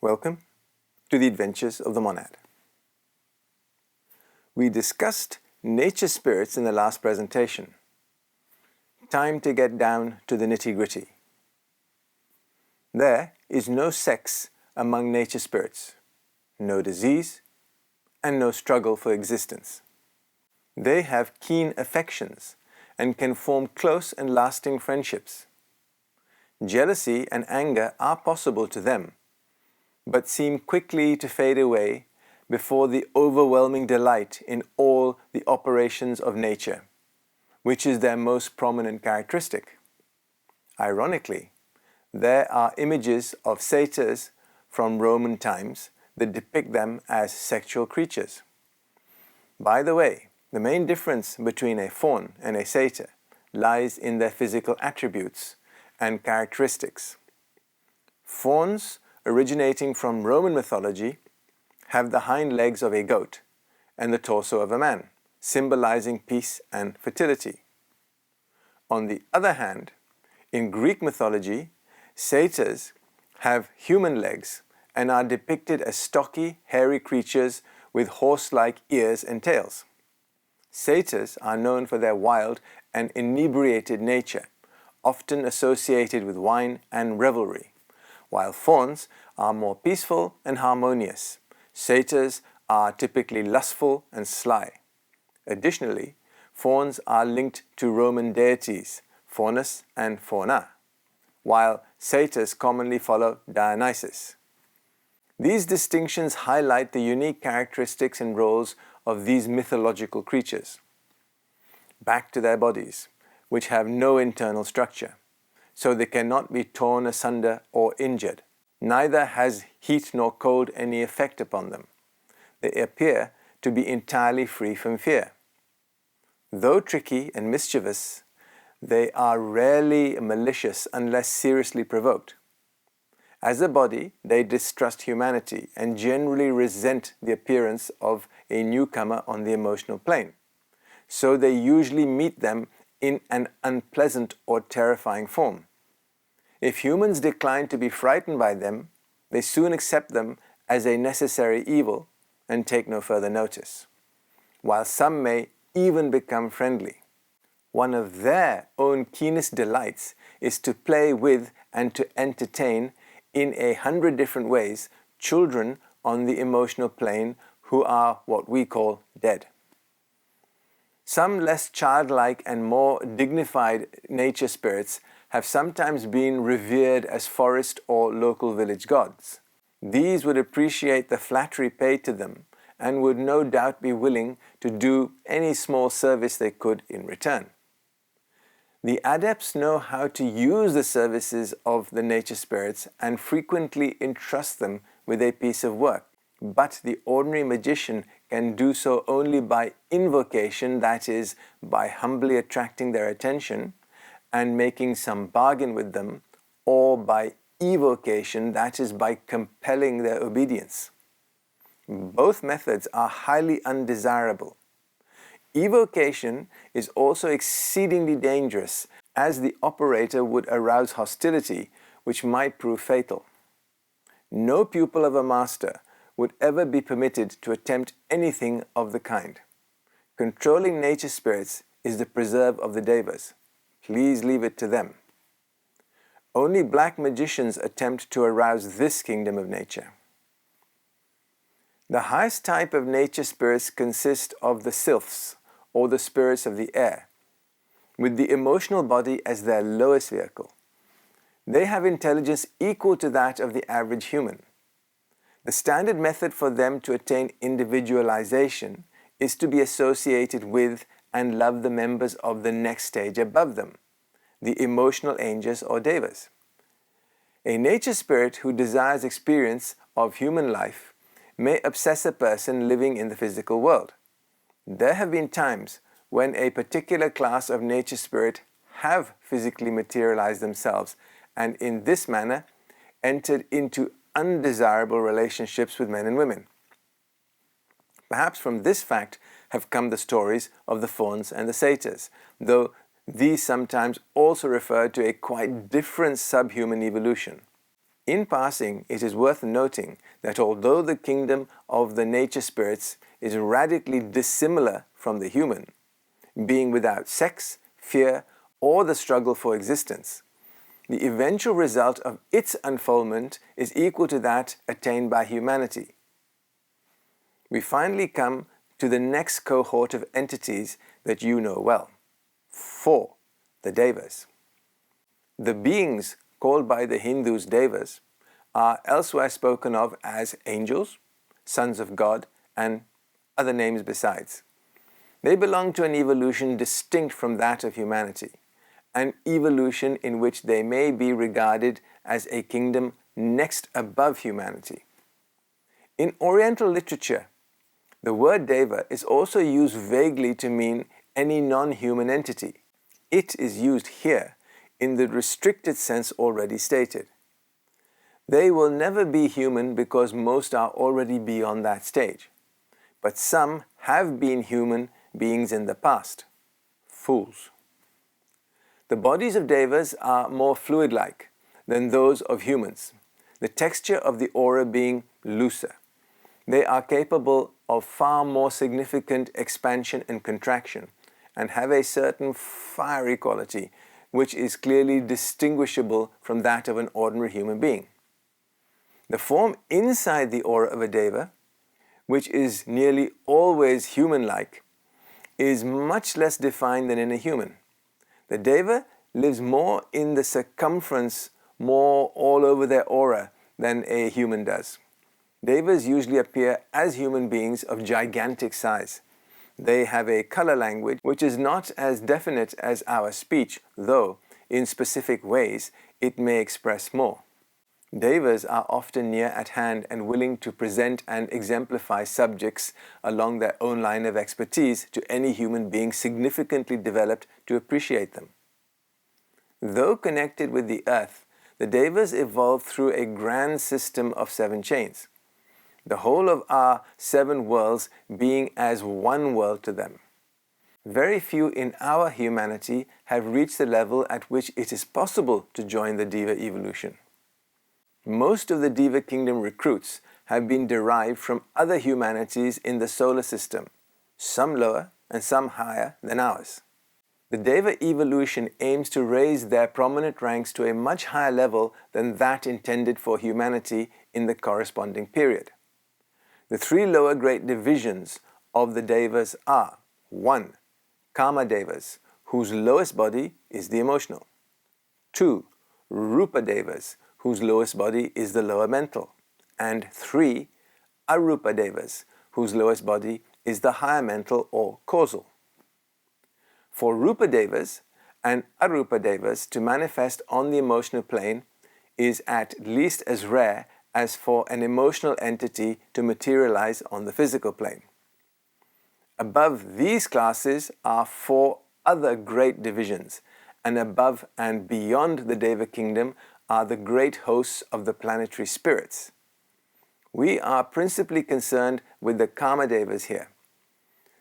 Welcome to the Adventures of the Monad. We discussed nature spirits in the last presentation. Time to get down to the nitty-gritty. There is no sex among nature spirits, no disease, and no struggle for existence. They have keen affections and can form close and lasting friendships. Jealousy and anger are possible to them, but seem quickly to fade away before the overwhelming delight in all the operations of nature, which is their most prominent characteristic. Ironically, there are images of satyrs from Roman times that depict them as sexual creatures. By the way, the main difference between a faun and a satyr lies in their physical attributes and characteristics. Fauns, originating from Roman mythology, have the hind legs of a goat and the torso of a man, symbolizing peace and fertility. On the other hand, in Greek mythology, satyrs have human legs and are depicted as stocky, hairy creatures with horse-like ears and tails. Satyrs are known for their wild and inebriated nature, often associated with wine and revelry, while fauns are more peaceful and harmonious. Satyrs are typically lustful and sly. Additionally, fauns are linked to Roman deities, Faunus and Fauna, while satyrs commonly follow Dionysus. These distinctions highlight the unique characteristics and roles of these mythological creatures. Back to their bodies, which have no internal structure, so they cannot be torn asunder or injured. Neither has heat nor cold any effect upon them. They appear to be entirely free from fear. Though tricky and mischievous, they are rarely malicious unless seriously provoked. As a body, they distrust humanity and generally resent the appearance of a newcomer on the emotional plane. So they usually meet them in an unpleasant or terrifying form. If humans decline to be frightened by them, they soon accept them as a necessary evil and take no further notice, while some may even become friendly. One of their own keenest delights is to play with and to entertain in 100 different ways children on the emotional plane who are what we call dead. Some less childlike and more dignified nature spirits have sometimes been revered as forest or local village gods. These would appreciate the flattery paid to them and would no doubt be willing to do any small service they could in return. The adepts know how to use the services of the nature spirits and frequently entrust them with a piece of work. But the ordinary magician can do so only by invocation, that is, by humbly attracting their attention and making some bargain with them, or by evocation, that is, by compelling their obedience. Both methods are highly undesirable. Evocation is also exceedingly dangerous, as the operator would arouse hostility, which might prove fatal. No pupil of a master would ever be permitted to attempt anything of the kind. Controlling nature spirits is the preserve of the Devas. Please leave it to them. Only black magicians attempt to arouse this kingdom of nature. The highest type of nature spirits consist of the sylphs, or the spirits of the air, with the emotional body as their lowest vehicle. They have intelligence equal to that of the average human. The standard method for them to attain individualization is to be associated with and love the members of the next stage above them, the emotional angels or devas. A nature spirit who desires experience of human life may obsess a person living in the physical world. There have been times when a particular class of nature spirit have physically materialized themselves and in this manner entered into undesirable relationships with men and women. Perhaps from this fact have come the stories of the fauns and the satyrs, though these sometimes also refer to a quite different subhuman evolution. In passing, it is worth noting that although the kingdom of the nature spirits is radically dissimilar from the human, being without sex, fear, or the struggle for existence, the eventual result of its unfoldment is equal to that attained by humanity. We finally come to the next cohort of entities that you know well. 4. The Devas. The beings called by the Hindus Devas are elsewhere spoken of as angels, sons of God, and other names besides. They belong to an evolution distinct from that of humanity, an evolution in which they may be regarded as a kingdom next above humanity. In Oriental literature, the word Deva is also used vaguely to mean any non-human entity. It is used here in the restricted sense already stated. They will never be human because most are already beyond that stage. But some have been human beings in the past. Fools. The bodies of Devas are more fluid-like than those of humans, the texture of the aura being looser. They are capable of far more significant expansion and contraction and have a certain fiery quality which is clearly distinguishable from that of an ordinary human being. The form inside the aura of a Deva, which is nearly always human-like, is much less defined than in a human. The Deva lives more in the circumference, more all over their aura than a human does. Devas usually appear as human beings of gigantic size. They have a color language which is not as definite as our speech, though in specific ways it may express more. Devas are often near at hand and willing to present and exemplify subjects along their own line of expertise to any human being significantly developed to appreciate them. Though connected with the earth, the Devas evolved through a grand system of 7 chains, the whole of our 7 worlds being as one world to them. Very few in our humanity have reached the level at which it is possible to join the Deva evolution. Most of the Deva Kingdom recruits have been derived from other humanities in the solar system, some lower and some higher than ours. The Deva evolution aims to raise their prominent ranks to a much higher level than that intended for humanity in the corresponding period. The 3 lower great divisions of the Devas are 1. Kama Devas, whose lowest body is the emotional. 2. Rupa Devas, whose lowest body is the lower mental. And 3. Arupa Devas, whose lowest body is the higher mental or causal. For Rupa Devas and Arupa Devas to manifest on the emotional plane is at least as rare as for an emotional entity to materialize on the physical plane. Above these classes are 4 other great divisions, and above and beyond the Deva Kingdom are the great hosts of the planetary spirits. We are principally concerned with the Kama Devas here.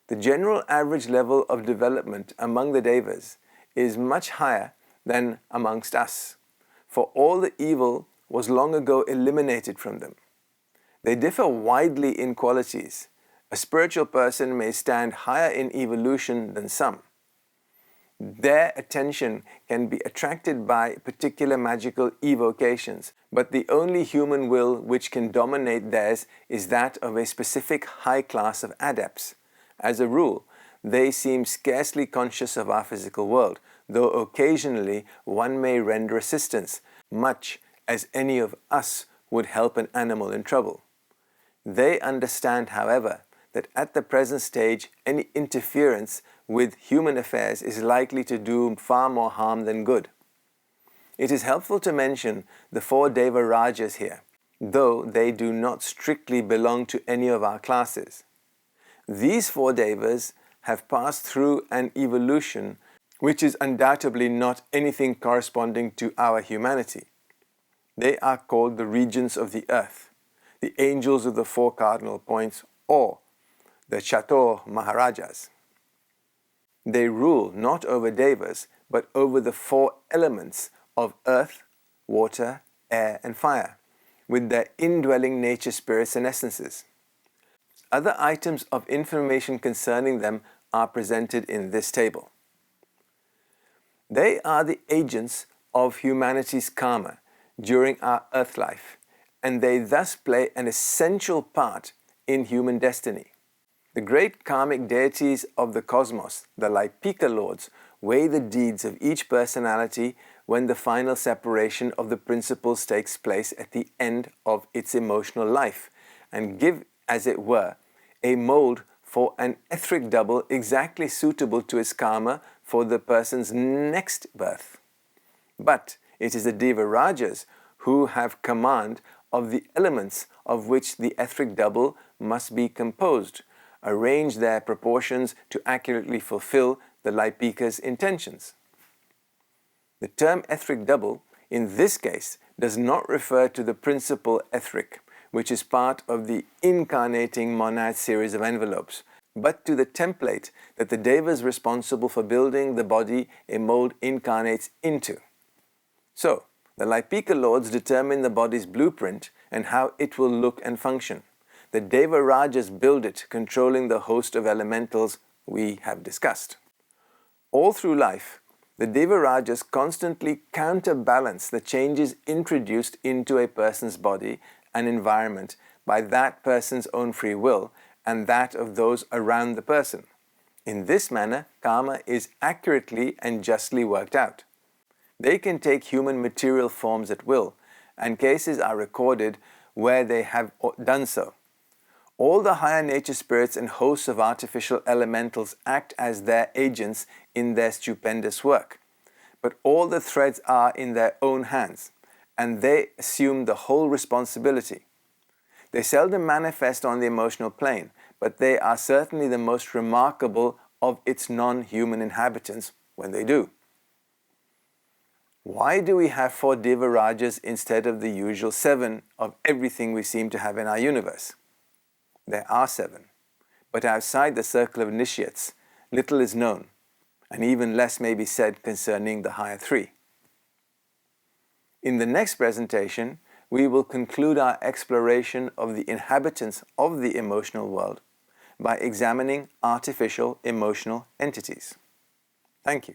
The general average level of development among the Devas is much higher than amongst us, for all the evil was long ago eliminated from them. They differ widely in qualities. A spiritual person may stand higher in evolution than some. Their attention can be attracted by particular magical evocations, but the only human will which can dominate theirs is that of a specific high class of adepts. As a rule, they seem scarcely conscious of our physical world, though occasionally one may render assistance, much as any of us would help an animal in trouble. They understand, however, that at the present stage any interference with human affairs is likely to do far more harm than good. It is helpful to mention the 4 Deva Rajas here, though they do not strictly belong to any of our classes. These 4 Devas have passed through an evolution which is undoubtedly not anything corresponding to our humanity. They are called the regents of the earth, the angels of the 4 cardinal points, or the Chatur Maharajas. They rule not over Devas, but over the 4 elements of earth, water, air and fire, with their indwelling nature spirits and essences. Other items of information concerning them are presented in this table. They are the agents of humanity's karma during our earth life, and they thus play an essential part in human destiny. The great karmic deities of the cosmos, the Laipika lords, weigh the deeds of each personality when the final separation of the principles takes place at the end of its emotional life, and give, as it were, a mold for an etheric double exactly suitable to its karma for the person's next birth. But it is the Deva Rajas who have command of the elements of which the etheric double must be composed, arrange their proportions to accurately fulfill the Laipika's intentions. The term etheric double, in this case, does not refer to the principal etheric, which is part of the incarnating monad series of envelopes, but to the template that the Devas responsible for building the body a mold incarnates into. So, the Laipika lords determine the body's blueprint and how it will look and function. The Deva Rajas build it, controlling the host of elementals we have discussed. All through life, the Deva Rajas constantly counterbalance the changes introduced into a person's body and environment by that person's own free will and that of those around the person. In this manner, karma is accurately and justly worked out. They can take human material forms at will, and cases are recorded where they have done so. All the higher nature spirits and hosts of artificial elementals act as their agents in their stupendous work. But all the threads are in their own hands, and they assume the whole responsibility. They seldom manifest on the emotional plane, but they are certainly the most remarkable of its non-human inhabitants when they do. Why do we have 4 Deva Rajas instead of the usual 7 of everything we seem to have in our universe? There are 7, but outside the circle of initiates, little is known, and even less may be said concerning the higher 3. In the next presentation, we will conclude our exploration of the inhabitants of the emotional world by examining artificial emotional entities. Thank you.